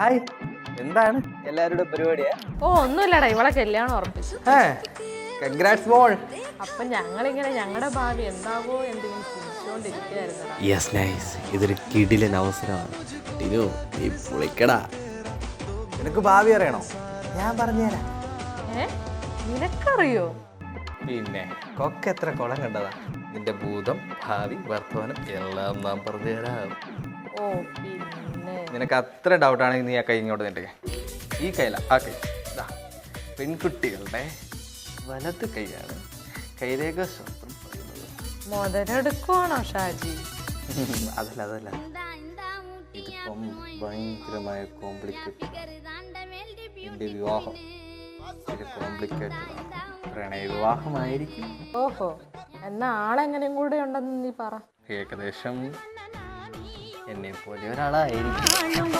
Hi, എന്താണ് എല്ലാവരുടെ പരിപാടിയാ? ഓ ഒന്നുമില്ലടാ, ഇവളെ കല്യാണം ഉറപ്പിച്ചു. കൺഗ്രാറ്റ്സ് മോൾ. അപ്പൊ ഞങ്ങളിങ്ങനെ ഞങ്ങളുടെ ഭാവി എന്താവോ എന്തെങ്കിലും ചിന്തിച്ചുകൊണ്ടിരിക്കുകയായിരുന്നടാ. യെസ് നൈസ്, ഇതൊരു കിടിലൻ അവസരമാണ്. ടിനു, നീ പൊളിക്കടാ. നിനക്ക് ഭാവി അറിയണോ? ഞാൻ പറഞ്ഞുതരാം. നിനക്കറിയോ? പിന്നെ കൊക്ക് എത്ര കുളം കണ്ടതാ. നിന്റെ ഭൂതം, ഭാവി, വർത്തമാനം എല്ലാം നാം പറഞ്ഞുതരാം. ഓ പിന്നെ നിനക്ക് അത്ര ഡൗട്ടാണെങ്കിൽ നീ ആ കൈ ഇങ്ങോട്ട് നിന്റെ ഈ കൈയില ആ കൈ ഇതാ പെൺകുട്ടികളുടെ വലത് കൈയാണ് കൈരേഖ ശാസ്ത്രം പറയുന്നത്. മുതലെടുക്കുവാണോ ഷാജി? അതല്ല ഇതിപ്പം ഭയങ്കരമായ കോംപ്ലിക്കേറ്റഡ്. എൻ്റെ വിവാഹം കോംപ്ലിക്കേറ്റഡ് പ്രണയ വിവാഹമായിരിക്കും. ഓഹോ, എന്നാ ആളെങ്ങനെയും കൂടെ ഉണ്ടെന്ന് നീ പറ. ഏകദേശം എന്നെ പോലെ ഒരാളായിരിക്കും.